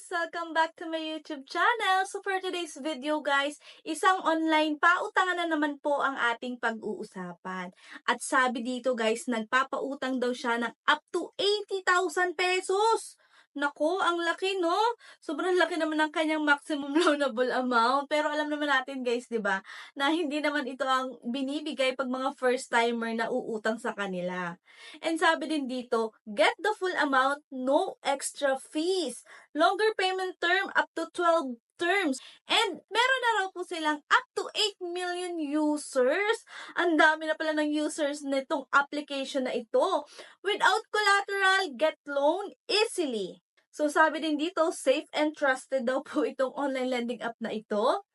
guys! Welcome back to my YouTube channel. So for today's video guys, isang online pautangan na naman po ang ating pag-uusapan. At sabi dito guys, nagpapautang daw siya ng up to 80,000 pesos! Nako, ang laki no? Sobrang laki naman ng kanyang maximum loanable amount. Pero alam naman natin guys, di ba, na hindi naman ito ang binibigay pag mga first timer na uutang sa kanila. And sabi din dito, get the full amount, no extra fees. Longer payment term up to 12 terms. And meron na raw po silang up to 8 million users. Ang dami na pala ng users nitong application na ito. Without collateral, get loan easily. So sabi din dito, safe and trusted daw po itong online lending app na ito.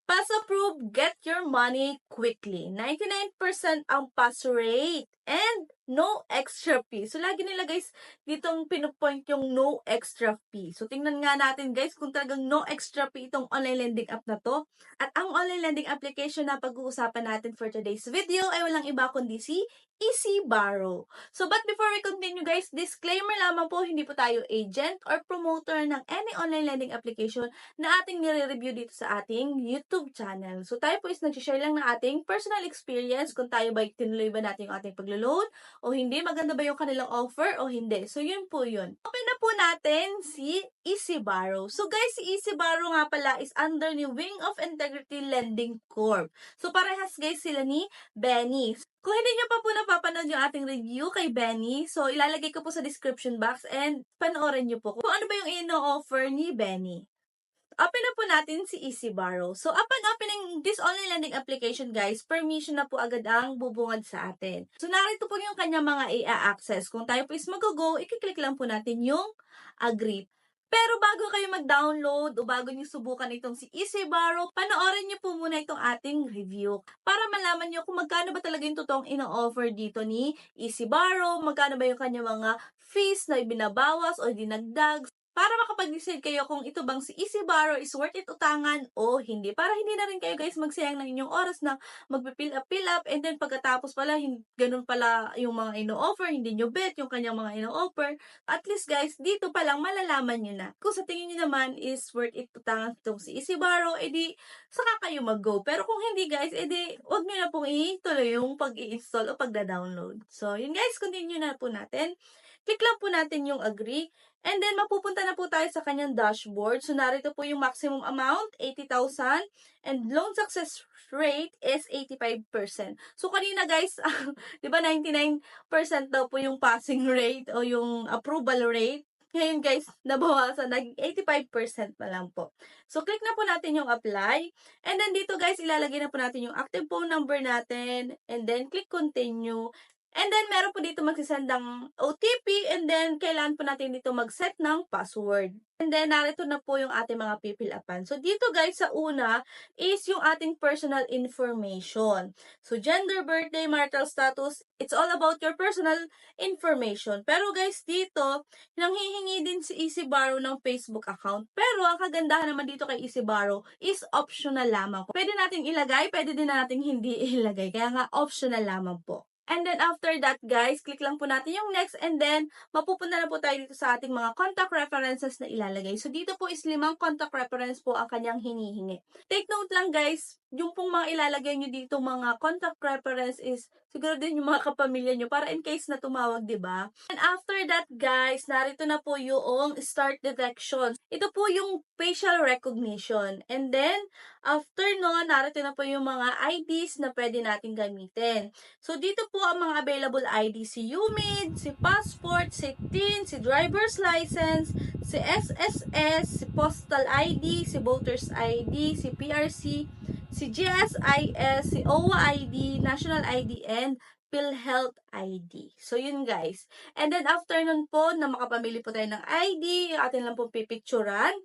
Pass approved, get your money quickly. 99% ang pass rate and no extra fee. So, lagi nila guys, ditong pinupoint yung no extra fee. So, tingnan nga natin guys kung talagang no extra fee itong online lending app na to. At ang online lending application na pag-uusapan natin for today's video ay walang iba kundi si Easy Borrow. So, but before we continue guys, disclaimer lamang po, hindi po tayo agent or promoter ng any online lending application na ating nire-review dito sa ating YouTube channel. So, tayo po is nag-share lang ng ating personal experience kung tayo ba tinuloy ba natin yung ating paglo-loan o hindi, maganda ba yung kanilang offer o hindi. So, yun po yun. Open na po natin si Easy Borrow. So, guys, si Easy Borrow nga pala is under ni Wing of Integrity Lending Corp. So, parehas guys sila ni Benny. Kung hindi nyo pa po napapanood yung ating review kay Benny, so ilalagay ko po sa description box and panoorin nyo po kung ano ba yung ino-offer ni Benny. Open na po natin si Easy Borrow. So, upon opening this online lending application, guys, permission na po agad ang bubungad sa atin. So, narito po yung kanyang mga i-access. Kung tayo po is mag-go, i-click lang po natin yung agree. Pero bago kayo mag-download o bago nyo subukan itong si Easy Borrow, panoorin nyo po muna itong ating review para malaman nyo kung magkano ba talaga yung totoong ino-offer dito ni Easy Borrow, magkano ba yung kanyang mga fees na ibinabawas o dinagdag, para makapag-decide kayo kung ito bang si Easy Borrow is worth it utangan o hindi. Para hindi na rin kayo guys magsayang ng inyong oras na magpipill up, and then pagkatapos pala, ganun pala yung mga ino-offer, hindi nyo bet yung kanyang mga ino-offer. At least guys, dito pa lang malalaman nyo na. Kung sa tingin nyo naman is worth it utangan itong si Easy Borrow, edi saka kayo mag-go. Pero kung hindi guys, edi huwag nyo na pong ituloy yung pag-i-install o pagda-download. So yun guys, continue na po natin. Click lang po natin yung agree. And then, mapupunta na po tayo sa kanyang dashboard. So, narito po yung maximum amount, 80,000. And loan success rate is 85%. So, kanina guys, di ba 99% daw po yung passing rate o yung approval rate. Ngayon guys, nabawasan, naging 85% na lang po. So, click na po natin yung apply. And then, dito guys, ilalagay na po natin yung active phone number natin. And then, click continue. And then, meron po dito magsisendang OTP and then, kailangan po natin dito mag-set ng password. And then, narito na po yung ating mga pipil-upan. So, dito guys, sa una is yung ating personal information. So, gender, birthday, marital status, it's all about your personal information. Pero guys, dito, nanghihingi din si Easy Borrow ng Facebook account. Pero, ang kagandahan naman dito kay Easy Borrow is optional lamang. Pwede nating ilagay, pwede din nating hindi ilagay. Kaya nga, optional lamang po. And then after that guys, click lang po natin yung next and then mapupunta na po tayo dito sa ating mga contact references na ilalagay. So dito po is 5 contact reference po ang kanyang hinihingi. Take note lang guys, yung pong mga ilalagay nyo dito mga contact reference is siguro din yung mga kapamilya nyo para in case na tumawag, diba? And after that guys, narito na po yung start detection. Ito po yung facial recognition. And then, after nun, narito na po yung mga IDs na pwede natin gamitin. So, dito po ang mga available ID, si UMID, si passport, si TIN, si driver's license, si SSS, si postal ID, si voters ID, si PRC, si GSIS, si OWA ID, National ID, and PhilHealth ID. So, yun guys. And then, after nun po, na makapamili po tayo ng ID, atin lang po pipicturan.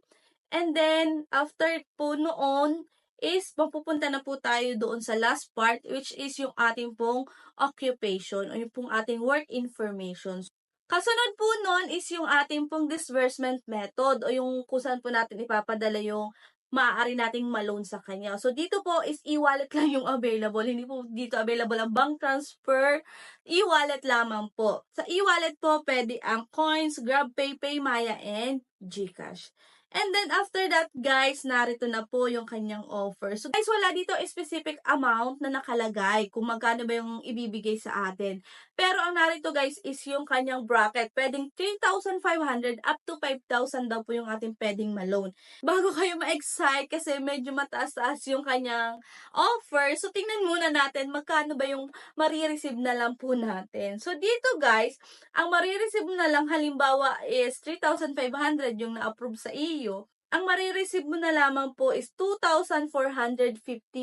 And then, after po noon, is mapupunta na po tayo doon sa last part, which is yung ating pong occupation, o yung pong ating work information. Kasunod po nun is yung ating pong disbursement method, o yung kung saan po natin ipapadala yung maaari nating ma-loan sa kanya. So, dito po is e-wallet lang yung available. Hindi po dito available ang bank transfer. E-wallet lamang po. Sa e-wallet po, pwede ang Coins, GrabPay, PayMaya, and GCash. And then after that guys, narito na po yung kanyang offer. So guys, wala dito a specific amount na nakalagay kung magkano ba yung ibibigay sa atin. Pero ang narito guys is yung kanyang bracket. Pwedeng 3,500 up to 5,000 daw po yung ating pwedeng ma-loan. Bago kayo ma-excite kasi medyo mataas-taas yung kanyang offer. So tingnan muna natin magkano ba yung marireceive na lang po natin. So dito guys, ang marireceive na lang halimbawa is 3,500 yung na-approve sa iyo, ang marireceive mo na lamang po is 2,450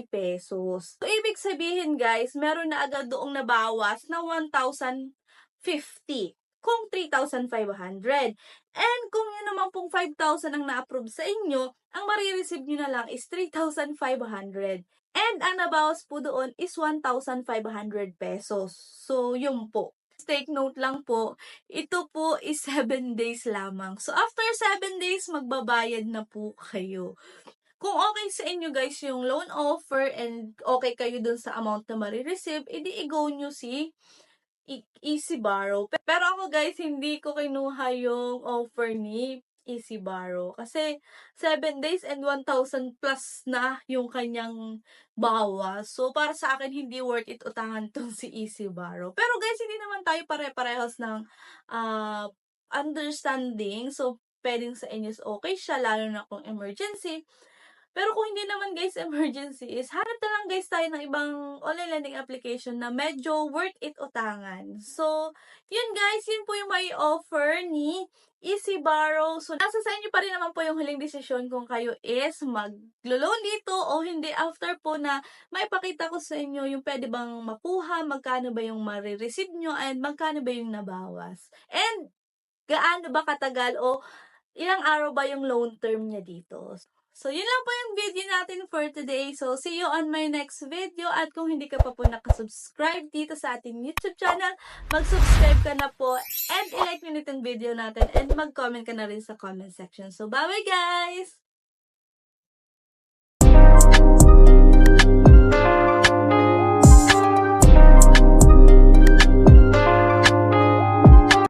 pesos. So, ibig sabihin guys, meron na agad doong nabawas na 1,050 kung 3,500. And kung yun naman pong 5,000 ang na-approve sa inyo, ang marireceive nyo na lang is 3,500. And ang nabawas po doon is 1,500 pesos. So, yun po. Take note lang po, ito po is 7 days lamang. So, after 7 days, magbabayad na po kayo. Kung okay sa inyo guys yung loan offer and okay kayo dun sa amount na marireceive, edi i-go nyo si Easy Borrow. Pero ako guys, hindi ko kinuha yung offer ni Easy Borrow. Kasi 7 days and 1,000 plus na yung kanyang bawas. So, para sa akin, hindi worth it utangan tong si Easy Borrow. Pero guys, hindi naman tayo pare-parehas ng understanding. So, pwedeng sa inyo okay siya, lalo na kung emergency. Pero kung hindi naman guys emergency is, hanap na lang guys tayo ng ibang online lending application na medyo worth it utangan. So, yun guys, yun po yung may offer ni Easy Borrow. So, nasa sa inyo pa rin naman po yung huling desisyon kung kayo is mag-loan dito o hindi after po na maipakita ko sa inyo yung pwede bang makuha, magkano ba yung marireceive nyo, and magkano ba yung nabawas. And, gaano ba katagal o ilang araw ba yung loan term niya dito. So, yun lang po yung video natin for today. So, see you on my next video. At kung hindi ka pa po nakasubscribe dito sa ating YouTube channel, mag-subscribe ka na po and i-like nyo nitong video natin and mag-comment ka na rin sa comment section. So, bye-bye guys!